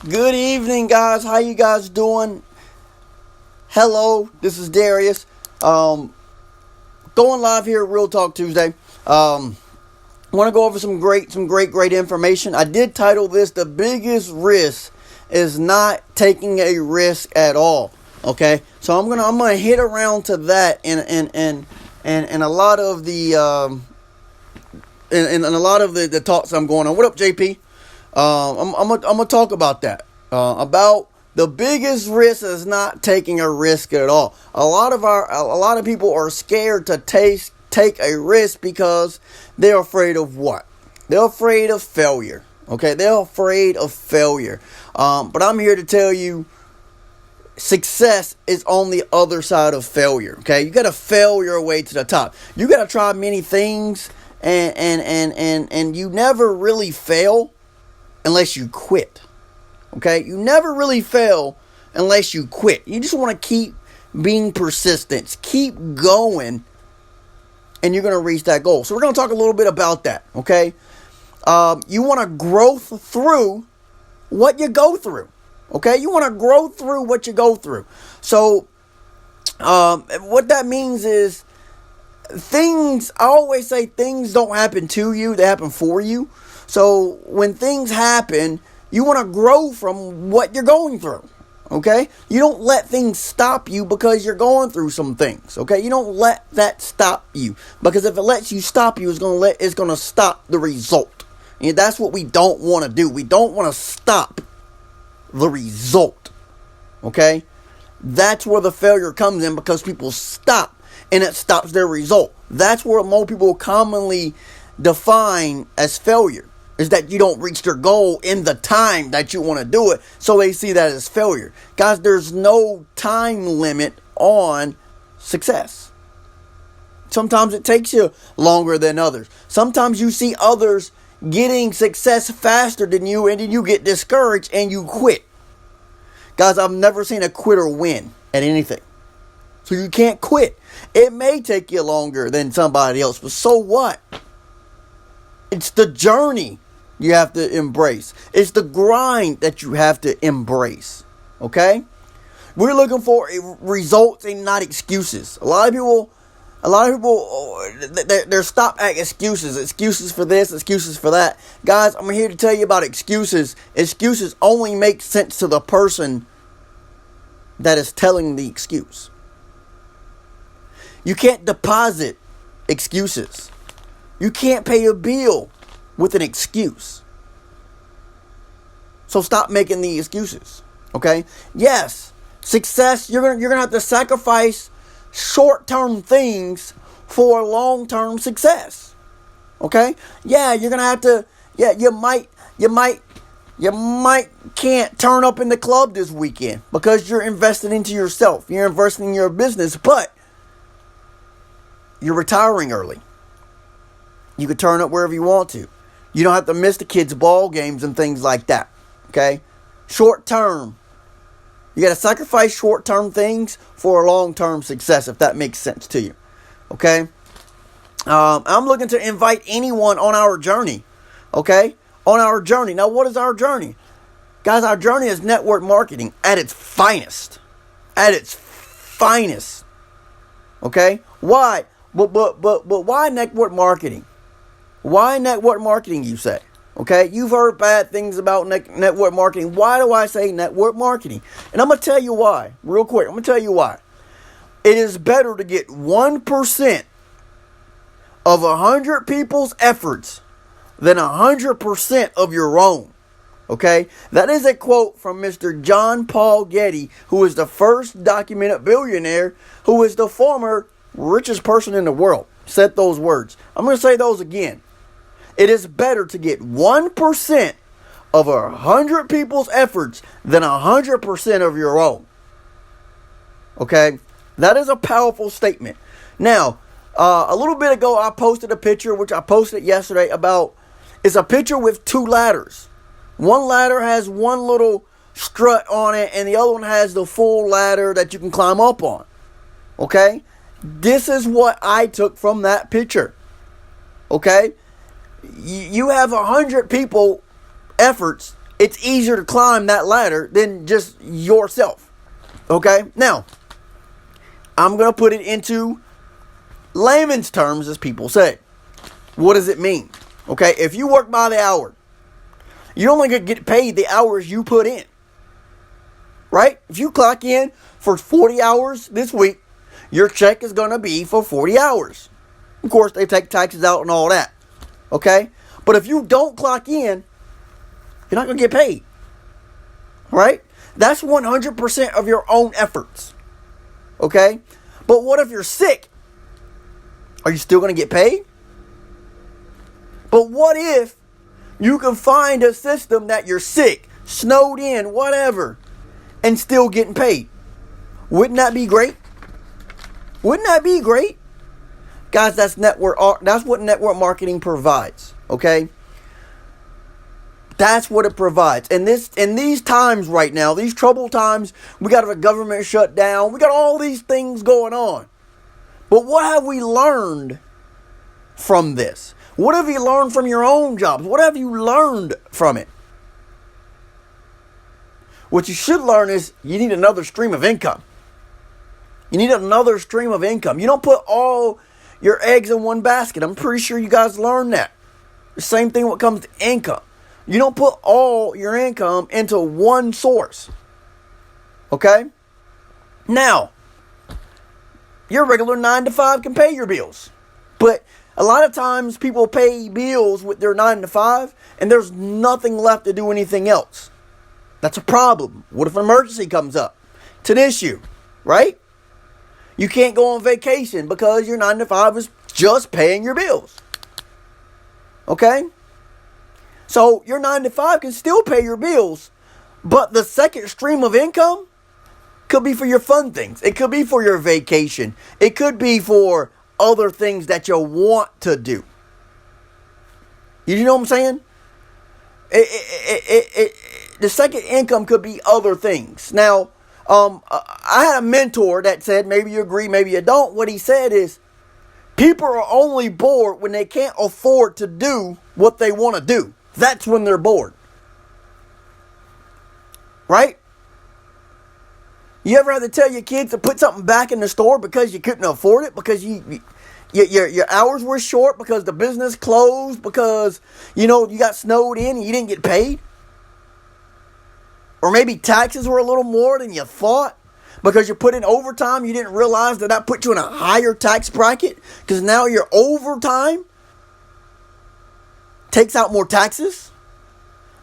Good evening, guys. How you guys doing? Hello, this is Darius. Going live here at Real Talk Tuesday. Want to go over some great information. I did title this "The Biggest Risk Is Not Taking a Risk at All." Okay, so I'm gonna hit around to that and a lot of the and a lot of the talks I'm going on. What up, JP? I'm gonna talk about that. About the biggest risk is not taking a risk at all. A lot of people are scared to take a risk because they're afraid of what? They're afraid of failure. Okay, they're afraid of failure. But I'm here to tell you, success is on the other side of failure. Okay, you gotta fail your way to the top. You gotta try many things, and you never really fail unless you quit. Okay? You never really fail unless you quit. You just want to keep being persistent. Keep going, and you're going to reach that goal. So we're going to talk a little bit about that. Okay? You want to grow through what you go through. Okay? You want to grow through what you go through. So what that means is I always say things don't happen to you, they happen for you. So when things happen, you want to grow from what you're going through. Okay? You don't let things stop you because you're going through some things. Okay? You don't let that stop you, because if it lets you stop you, it's going to stop the result. And that's what we don't want to do. We don't want to stop the result. Okay? That's where the failure comes in, because people stop and it stops their result. That's where most people commonly define as failure, is that you don't reach their goal in the time that you want to do it, so they see that as failure. Guys, there's no time limit on success. Sometimes it takes you longer than others. Sometimes you see others getting success faster than you, and then you get discouraged and you quit. Guys, I've never seen a quitter win at anything. So you can't quit. It may take you longer than somebody else, but so what? It's the journey you have to embrace. It's the grind that you have to embrace. Okay? We're looking for results and not excuses. A lot of people, they're stopped at excuses. Excuses for this, excuses for that. Guys, I'm here to tell you about excuses. Excuses only make sense to the person that is telling the excuse. You can't deposit excuses. You can't pay a bill with an excuse. So stop making the excuses. Okay? Yes, success, you're gonna have to sacrifice short-term things for long-term success. Okay? Yeah, you're gonna have to. Yeah, you might can't turn up in the club this weekend because you're investing into yourself. You're investing in your business, but you're retiring early. You can turn up wherever you want to. You don't have to miss the kids' ball games and things like that. Okay? Short term. You got to sacrifice short term things for long term success, if that makes sense to you. Okay? I'm looking to invite anyone on our journey. Okay? On our journey. Now, what is our journey? Guys, our journey is network marketing at its finest. At its finest. Okay? Why? But why network marketing? Why network marketing, you say? Okay, you've heard bad things about network marketing. Why do I say network marketing? And I'm going to tell you why. Real quick, I'm going to tell you why. It is better to get 1% of 100 people's efforts than 100% of your own. Okay, that is a quote from Mr. John Paul Getty, who is the first documented billionaire, who is the former richest person in the world. Said those words. I'm going to say those again. It is better to get 1% of 100 people's efforts than 100% of your own. Okay? That is a powerful statement. Now, a little bit ago, I posted a picture, which I posted yesterday, about, it's a picture with two ladders. One ladder has one little strut on it, and the other one has the full ladder that you can climb up on. Okay? This is what I took from that picture. Okay? You have 100 people efforts it's easier to climb that ladder than just yourself. Okay? Now, I'm going to put it into layman's terms, as people say. What does it mean? Okay? If you work by the hour, you're only going to get paid the hours you put in. Right? If you clock in for 40 hours this week, your check is going to be for 40 hours. Of course, they take taxes out and all that. Okay? But if you don't clock in, you're not going to get paid. Right? That's 100% of your own efforts. Okay? But what if you're sick? Are you still going to get paid? But what if you can find a system that you're sick, snowed in, whatever, and still getting paid? Wouldn't that be great? Wouldn't that be great? Guys, that's what network marketing provides. Okay? That's what it provides. And in these times right now, these troubled times, we got a government shutdown. We got all these things going on. But what have we learned from this? What have you learned from your own jobs? What have you learned from it? What you should learn is you need another stream of income. You need another stream of income. You don't put all your eggs in one basket. I'm pretty sure you guys learned that. The same thing when it comes to income. You don't put all your income into one source. Okay? Now, your regular 9-to-5 can pay your bills. But a lot of times people pay bills with their 9-to-5 and there's nothing left to do anything else. That's a problem. What if an emergency comes up? It's an issue, right? You can't go on vacation because your 9-to-5 is just paying your bills. Okay? So your 9-to-5 can still pay your bills, but the second stream of income could be for your fun things. It could be for your vacation. It could be for other things that you want to do. You know what I'm saying? The second income could be other things. Now, I had a mentor that said, maybe you agree, maybe you don't. What he said is, people are only bored when they can't afford to do what they want to do. That's when they're bored. Right? You ever had to tell your kids to put something back in the store because you couldn't afford it? Because your hours were short? Because the business closed? Because, you got snowed in and you didn't get paid? Or maybe taxes were a little more than you thought? Because you put in overtime, you didn't realize that put you in a higher tax bracket? Because now your overtime takes out more taxes?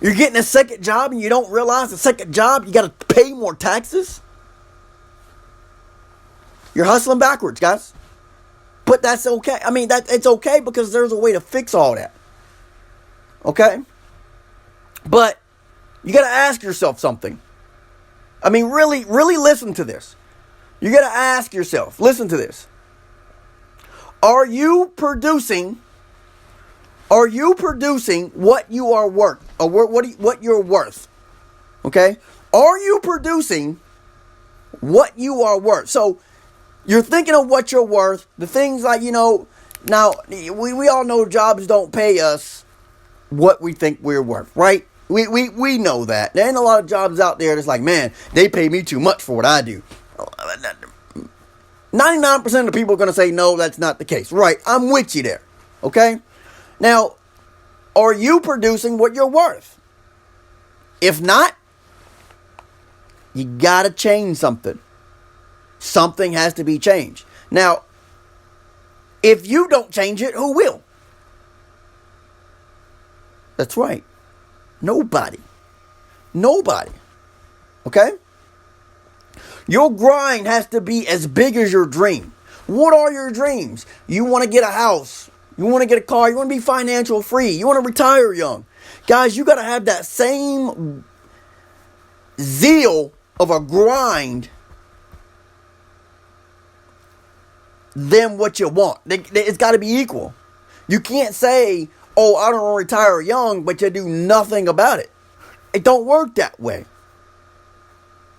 You're getting a second job and you don't realize the second job, you got to pay more taxes? You're hustling backwards, guys. But that's okay. I mean, it's okay because there's a way to fix all that. Okay? But you got to ask yourself something. I mean, really, really listen to this. You got to ask yourself, listen to this. Are you producing what you are worth? Or what you're worth? Okay? Are you producing what you are worth? So, you're thinking of what you're worth. The things like, now, we all know jobs don't pay us what we think we're worth, right? We know that. There ain't a lot of jobs out there that's like, man, they pay me too much for what I do. 99% of the people are going to say, no, that's not the case. Right, I'm with you there. Okay? Now, are you producing what you're worth? If not, you got to change something. Something has to be changed. Now, if you don't change it, who will? That's right. Nobody. Okay? Your grind has to be as big as your dream. What are your dreams? You want to get a house. You want to get a car. You want to be financial free. You want to retire young. Guys, you got to have that same zeal of a grind than what you want. It's got to be equal. You can't say, oh, I don't want to retire young, but you do nothing about it. It don't work that way.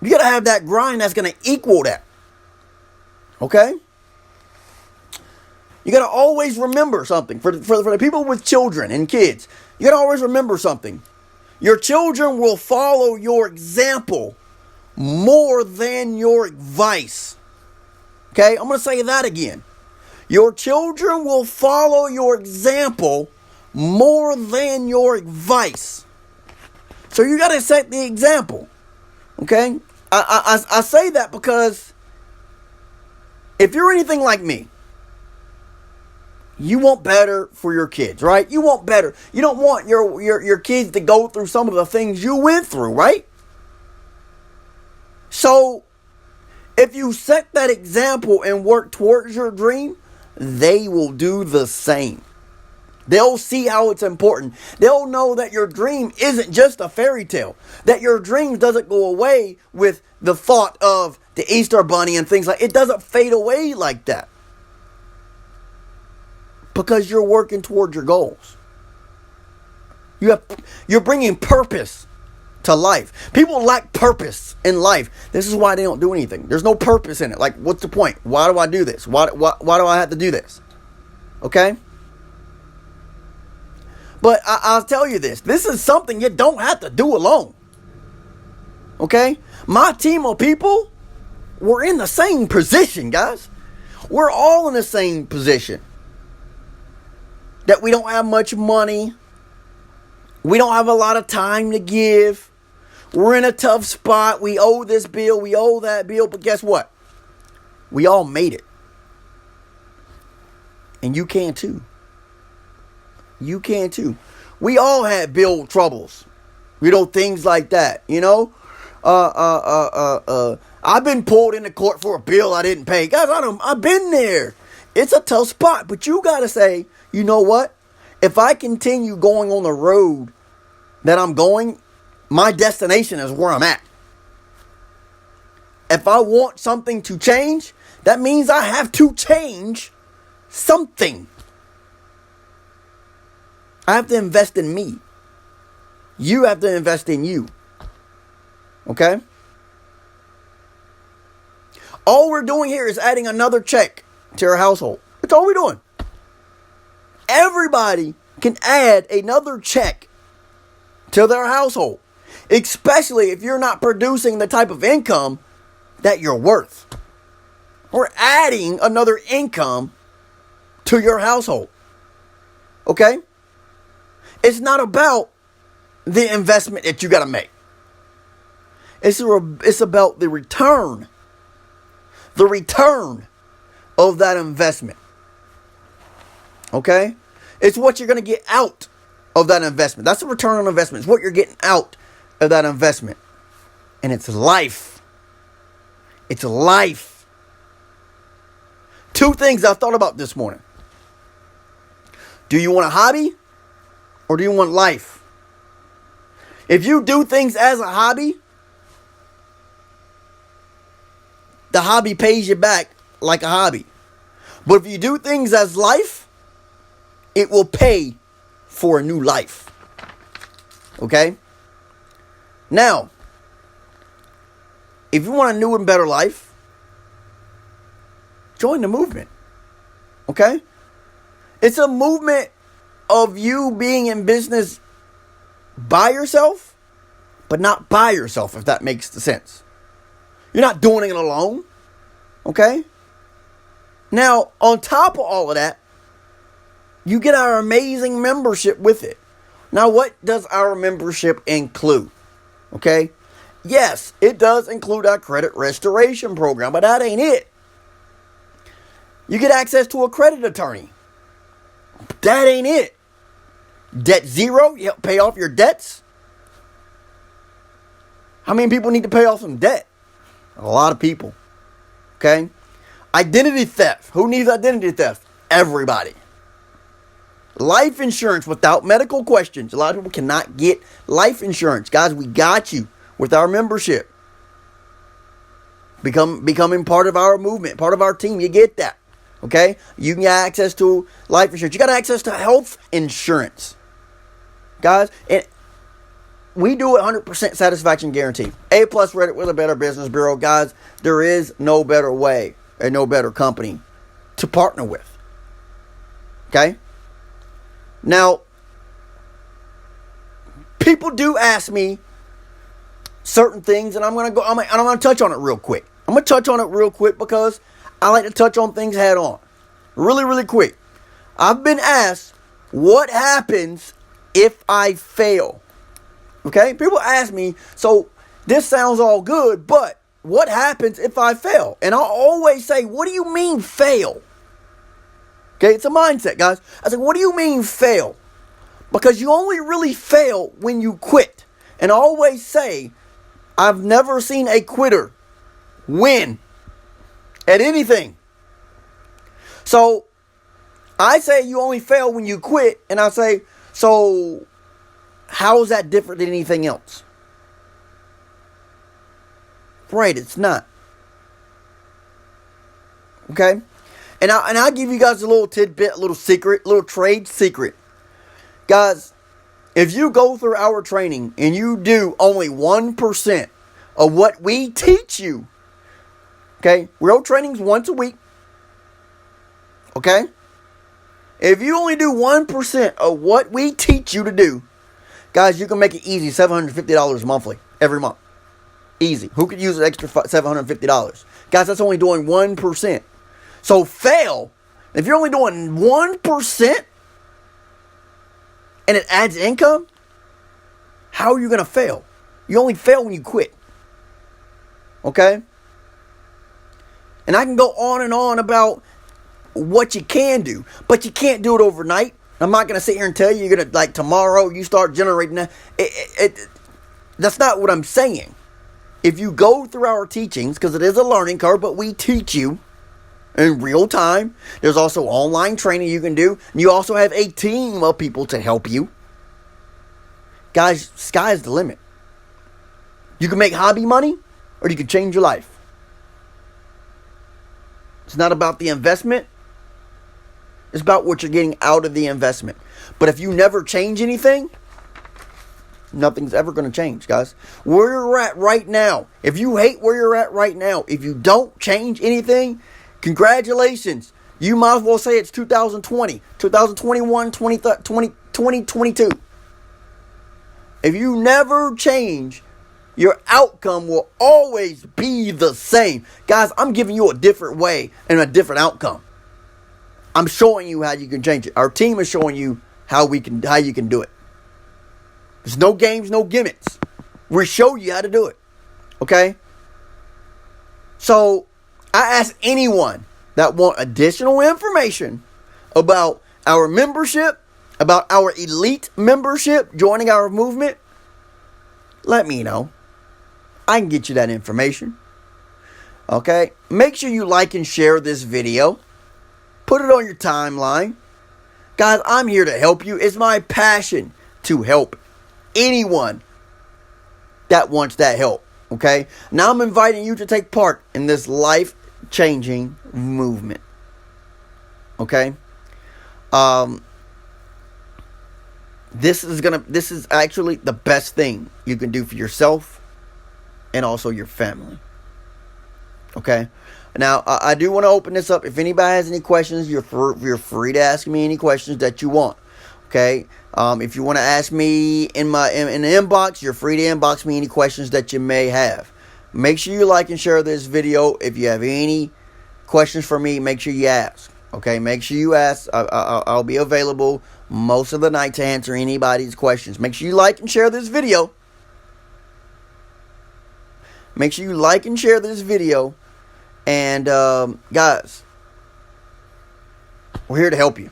You got to have that grind that's going to equal that. Okay? You got to always remember something. For the people with children and kids, you got to always remember something. Your children will follow your example more than your advice. Okay, I'm going to say that again. Your children will follow your example more than your advice. So you got to set the example. Okay, I say that because if you're anything like me, you want better for your kids, right? You want better. You don't want your kids to go through some of the things you went through, right? So if you set that example and work towards your dream, they will do the same. They'll see how it's important. They'll know that your dream isn't just a fairy tale. That your dream doesn't go away with the thought of the Easter Bunny and things like it doesn't fade away like that. Because you're working towards your goals. You're bringing purpose to life. People lack purpose in life. This is why they don't do anything. There's no purpose in it. Like, what's the point? Why do I do this? Why do I have to do this? Okay? But I'll tell you this. This is something you don't have to do alone. Okay? My team of people, we're in the same position, guys. We're all in the same position. That we don't have much money. We don't have a lot of time to give. We're in a tough spot. We owe this bill. We owe that bill. But guess what? We all made it. And you can too. You can too. We all had bill troubles. Things like that. I've been pulled into court for a bill I didn't pay. Guys, I've been there. It's a tough spot. But you got to say, you know what? If I continue going on the road that I'm going, my destination is where I'm at. If I want something to change, that means I have to change something. I have to invest in me. You have to invest in you. Okay? All we're doing here is adding another check to your household. That's all we're doing. Everybody can add another check to their household, especially if you're not producing the type of income that you're worth. We're adding another income to your household. Okay? It's not about the investment that you got to make. It's about the return. The return of that investment. Okay? It's what you're going to get out of that investment. That's the return on investment. It's what you're getting out of that investment. And it's life. It's life. Two things I thought about this morning. Do you want a hobby or do you want life? If you do things as a hobby, the hobby pays you back like a hobby. But if you do things as life, it will pay for a new life. Okay? Now, if you want a new and better life, join the movement. Okay? It's a movement of you being in business by yourself, but not by yourself, if that makes sense. You're not doing it alone. Okay? Now, on top of all of that, you get our amazing membership with it. Now, what does our membership include? Okay? Yes, it does include our credit restoration program, but that ain't it. You get access to a credit attorney. That ain't it. Debt zero, you help pay off your debts. How many people need to pay off some debt? A lot of people. Okay? Identity theft. Who needs identity theft? Everybody. Life insurance without medical questions. A lot of people cannot get life insurance. Guys, we got you with our membership. Becoming part of our movement, part of our team. You get that. Okay? You can get access to life insurance. You got access to health insurance. Guys, and we do 100% satisfaction guarantee. A+ rated with a Better Business Bureau. Guys, there is no better way and no better company to partner with. Okay? Now, people do ask me certain things, and I'm gonna touch on it real quick. I'm gonna touch on it real quick because I like to touch on things head on, really, really quick. I've been asked, what happens if I fail? Okay, people ask me, so this sounds all good, but what happens if I fail? And I'll always say, what do you mean fail? Okay, it's a mindset, guys. I say, what do you mean fail? Because you only really fail when you quit. And I always say, I've never seen a quitter win at anything. So I say you only fail when you quit, and I say, so how is that different than anything else? Right, it's not. Okay? And I'll give you guys a little tidbit, a little secret, a little trade secret. Guys, if you go through our training and you do only 1% of what we teach you, okay? Real training's once a week. Okay? If you only do 1% of what we teach you to do, guys, you can make it easy, $750 monthly, every month. Easy. Who could use an extra $750? Guys, that's only doing 1%. So fail. If you're only doing 1% and it adds income, how are you going to fail? You only fail when you quit. Okay? And I can go on and on about what you can do, but you can't do it overnight. I'm not going to sit here and tell you you're going to, like, tomorrow you start generating that. That's not what I'm saying. If you go through our teachings, because it is a learning curve, but we teach you in real time. There's also online training you can do. You also have a team of people to help you. Guys, sky's the limit. You can make hobby money, or you can change your life. It's not about the investment. It's about what you're getting out of the investment. But if you never change anything, nothing's ever going to change, guys. Where you're at right now, if you hate where you're at right now, if you don't change anything, congratulations. You might as well say it's 2020, 2021, 2022. If you never change, your outcome will always be the same. Guys, I'm giving you a different way and a different outcome. I'm showing you how you can change it. Our team is showing you how you can do it. There's no games, no gimmicks. We show you how to do it. Okay? So, I ask anyone that want additional information about our membership, about our elite membership, joining our movement, let me know. I can get you that information. Okay? Make sure you like and share this video. Put it on your timeline. Guys, I'm here to help you. It's my passion to help anyone that wants that help. Okay? Now I'm inviting you to take part in this life-changing movement. Okay? This is actually the best thing you can do for yourself and also your family. Okay? Now, I do want to open this up. If anybody has any questions, you're free to ask me any questions that you want. Okay? If you want to ask me in the inbox, you're free to inbox me any questions that you may have. Make sure you like and share this video. If you have any questions for me, make sure you ask. Okay? Make sure you ask. I'll be available most of the night to answer anybody's questions. Make sure you like and share this video. Make sure you like and share this video. And, guys, we're here to help you.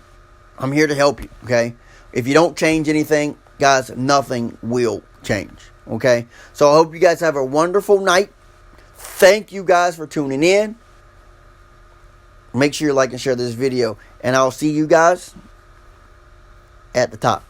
I'm here to help you, okay? If you don't change anything, guys, nothing will change, okay? So I hope you guys have a wonderful night. Thank you guys for tuning in. Make sure you like and share this video. And I'll see you guys at the top.